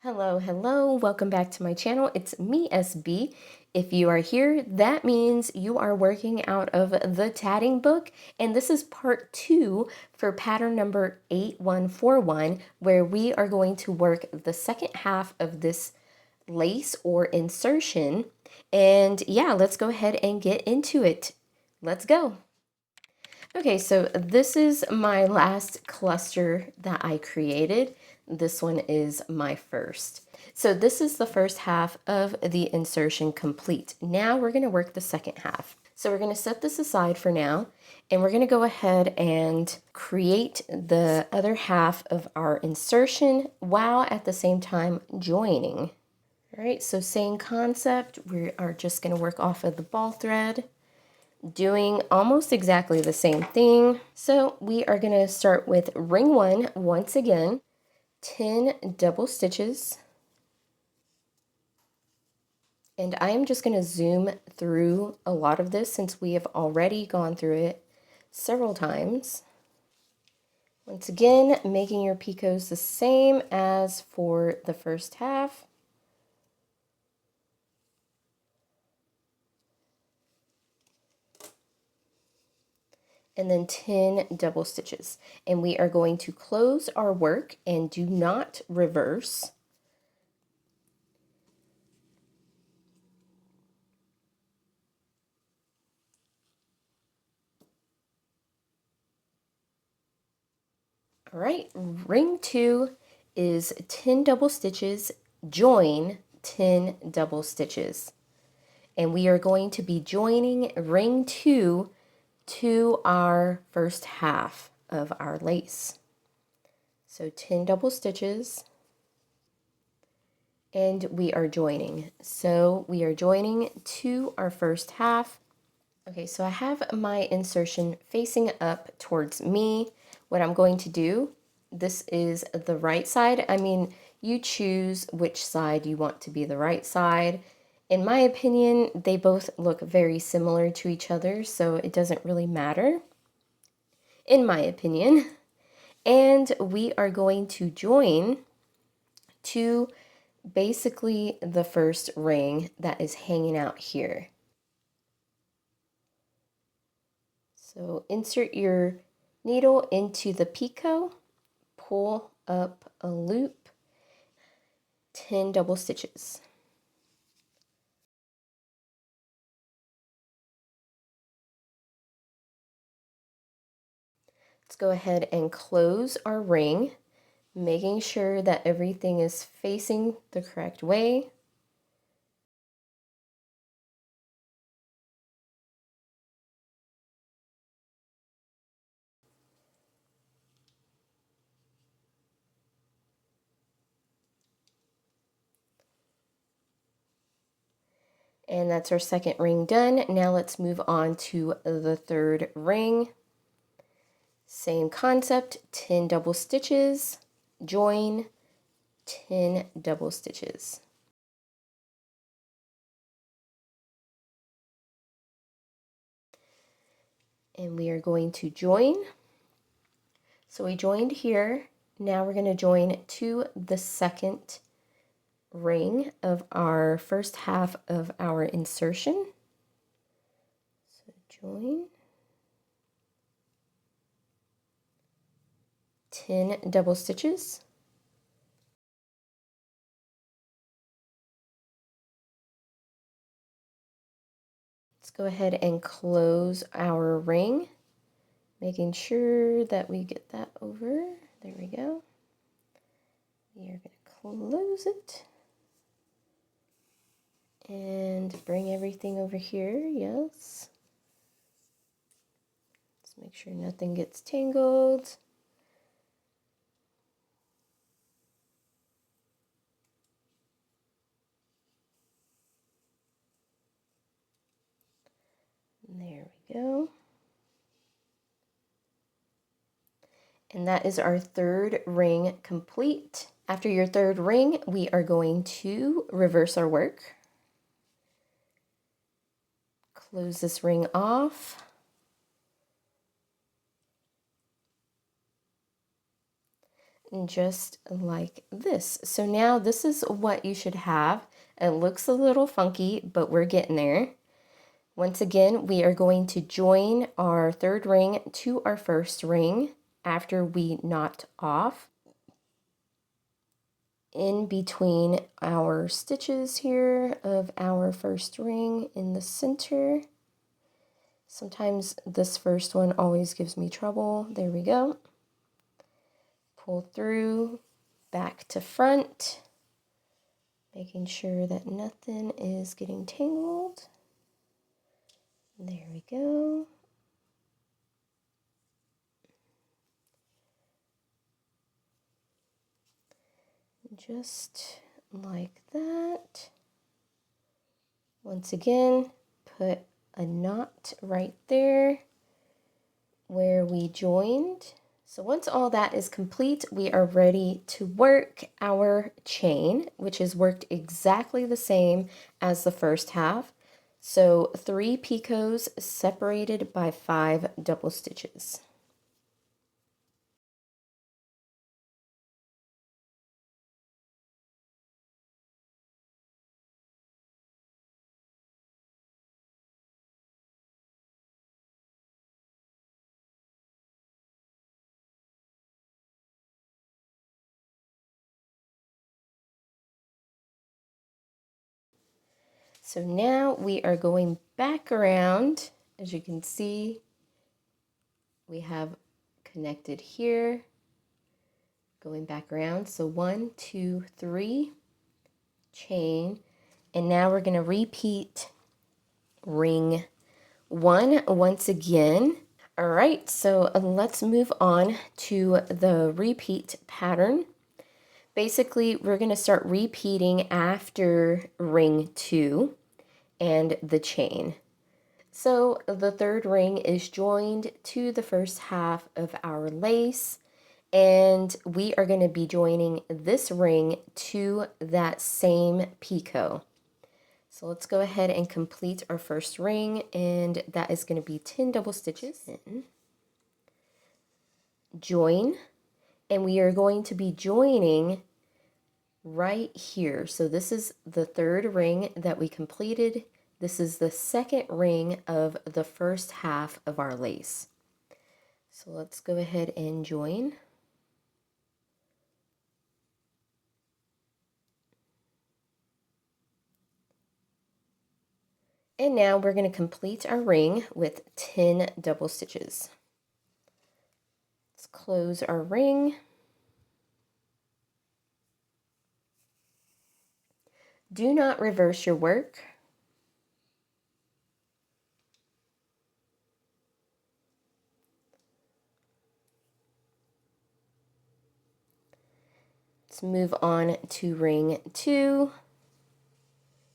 Hello, hello, welcome back to my channel. It's me, SB. If you are here, that means you are working out of the Tatting Book, and this is part 2 for pattern number 8141, where we are going to work the second half of this lace or insertion. And yeah, let's go ahead and get into it. Let's go. Okay, so this is my last cluster that I created. This one is my first. So this is the first half of the insertion complete. Now we're going to work the second half. So we're going to set this aside for now, and we're going to go ahead and create the other half of our insertion while at the same time joining. All right, so same concept. We are just going to work off of the ball thread, doing almost exactly the same thing. So we are going to start with ring 1 once again, 10 double stitches. And I am just going to zoom through a lot of this since we have already gone through it several times. Once again, making your picots the same as for the first half. And then 10 double stitches. And we are going to close our work and do not reverse. All right, ring 2 is 10 double stitches, join 10 double stitches. And we are going to be joining ring 2 to our first half of our lace. So 10 double stitches, and we are joining. So we are joining to our first half. Okay, so I have my insertion facing up towards me. What I'm going to do, this is the right side. I mean, you choose which side you want to be the right side. In my opinion, they both look very similar to each other, so it doesn't really matter, in my opinion. And we are going to join to basically the first ring that is hanging out here. So insert your needle into the picot, pull up a loop, 10 double stitches. Let's go ahead and close our ring, making sure that everything is facing the correct way. And that's our second ring done. Now let's move on to the third ring. Same concept, 10 double stitches, join, 10 double stitches. And we are going to join. So we joined here. Now we're going to join to the second ring of our first half of our insertion. So join, 10 double stitches. Let's go ahead and close our ring, making sure that we get that over. There we go. We are going to close it and bring everything over here. Yes. Let's make sure nothing gets tangled. There we go. And that is our third ring complete. After your third ring, we are going to reverse our work. Close this ring off. just like this. So now this is what you should have. It looks a little funky, but we're getting there. Once again, we are going to join our third ring to our first ring after we knot off in between our stitches here of our first ring in the center. Sometimes this first one always gives me trouble. There we go. Pull through, back to front, making sure that nothing is getting tangled. There we go. Just like that. Once again, put a knot right there where we joined. So once all that is complete, we are ready to work our chain, which is worked exactly the same as the first half. So 3 picots separated by 5 double stitches. So now we are going back around. As you can see, we have connected here, going back around. So 1, 2, 3, chain. And now we're going to repeat ring 1 once again. All right, so let's move on to the repeat pattern. Basically, we're going to start repeating after ring 2 and the chain. So the third ring is joined to the first half of our lace, and we are going to be joining this ring to that same picot. So let's go ahead and complete our first ring, and that is going to be 10 double stitches. Join, and we are going to be joining right here. So this is the third ring that we completed. This is the second ring of the first half of our lace. So let's go ahead and join. And now we're going to complete our ring with 10 double stitches. Let's close our ring. Do not reverse your work. Let's move on to ring 2.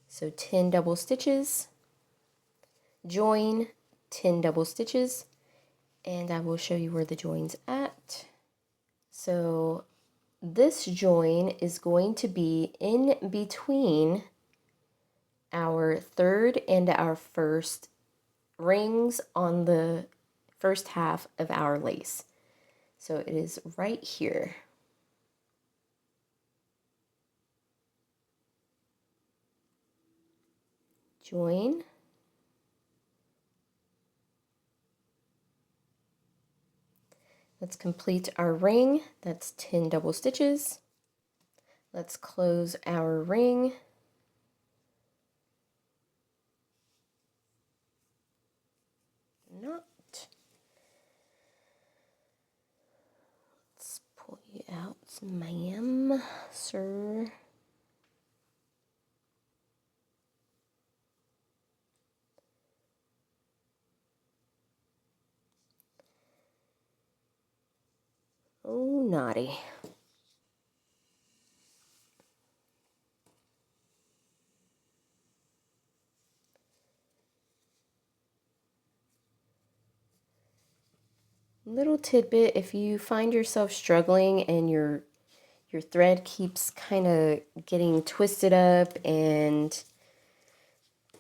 So 10 double stitches, join, 10 double stitches, and I will show you where the join's at. So this join is going to be in between our third and our first rings on the first half of our lace. So it is right here. Join. Let's complete our ring. That's 10 double stitches. Let's close our ring. Knot. Let's pull you out, ma'am, sir. Oh, naughty. Little tidbit, if you find yourself struggling and your thread keeps kind of getting twisted up and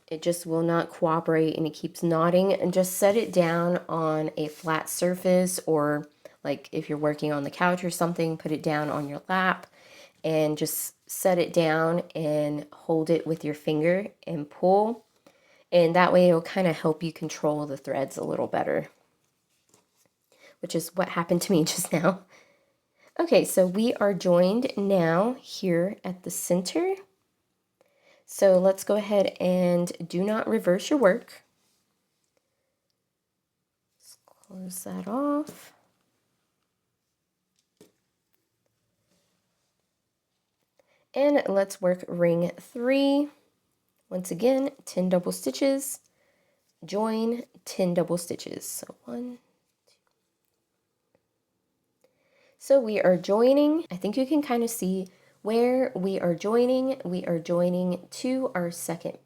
it just will not cooperate and it keeps knotting, and just set it down on a flat surface or Like if you're working on the couch or something, put it down on your lap and just set it down and hold it with your finger and pull. And that way it'll kind of help you control the threads a little better, which is what happened to me just now. Okay, so we are joined now here at the center. So let's go ahead and do not reverse your work. Let's close that off. And let's work ring 3. Once again, 10 double stitches, join, 10 double stitches. So 1, 2. So we are joining. I think you can kind of see where we are joining. We are joining to our second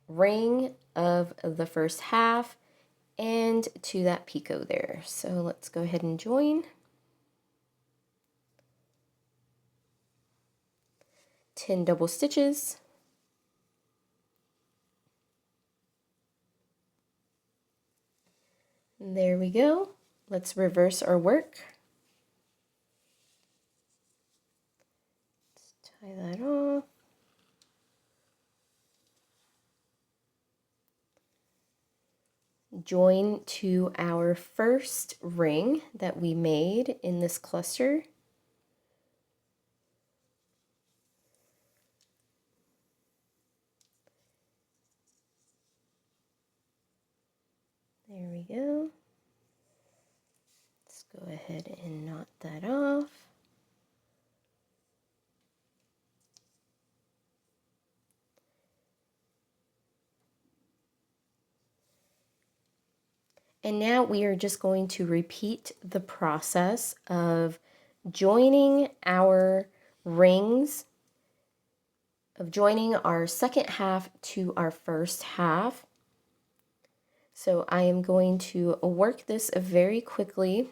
ring of the first half and to that picot there. So let's go ahead and join. 10 double stitches. There we go. Let's reverse our work. Let's tie that off. Join to our first ring that we made in this cluster. There we go. Let's go ahead and knot that off. And now we are just going to repeat the process of joining our rings, of joining our second half to our first half. So I am going to work this very quickly.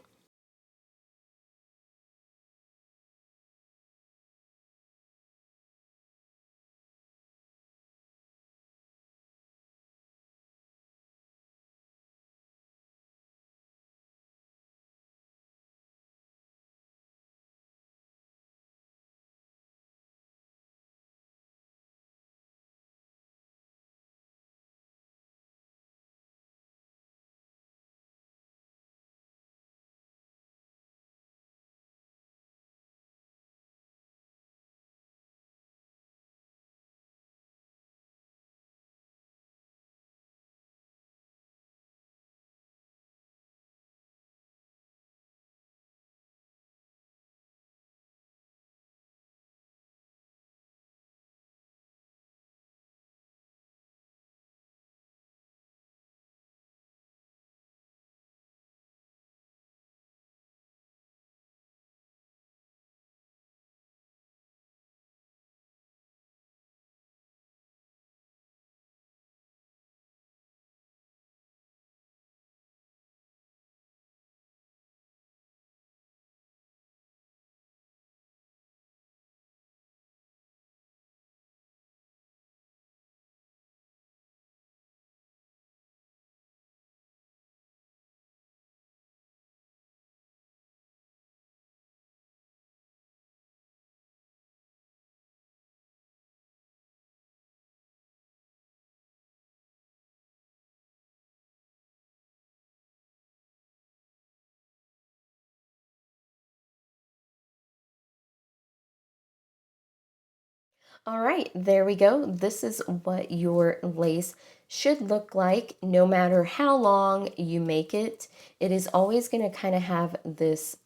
All right, there we go. This is what your lace should look like no matter how long you make it. It is always going to kind of have this,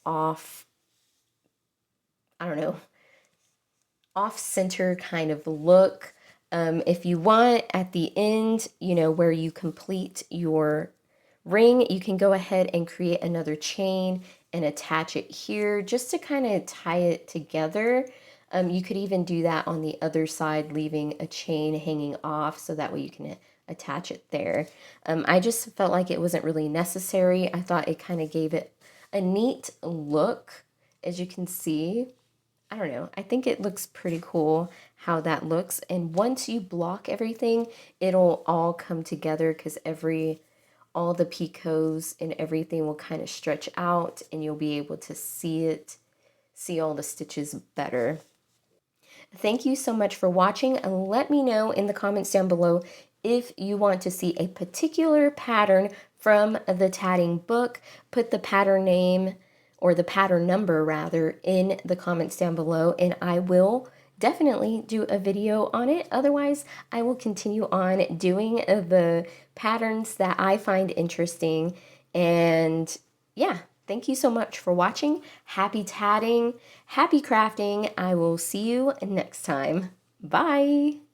off, I don't know, off-center kind of look. If you want at the end, where you complete your ring, you can go ahead and create another chain and attach it here just to kind of tie it together. You could even do that on the other side, leaving a chain hanging off so that way you can attach it there. I just felt like it wasn't really necessary. I thought it kind of gave it a neat look, as you can see. I don't know. I think it looks pretty cool how that looks. And once you block everything, it'll all come together because all the picots and everything will kind of stretch out and you'll be able to see all the stitches better. Thank you so much for watching, and let me know in the comments down below if you want to see a particular pattern from the tatting book. Put the pattern name, or the pattern number rather, in the comments down below, and I will definitely do a video on it. Otherwise, I will continue on doing the patterns that I find interesting. And yeah, thank you so much for watching. Happy tatting, happy crafting. I will see you next time. Bye.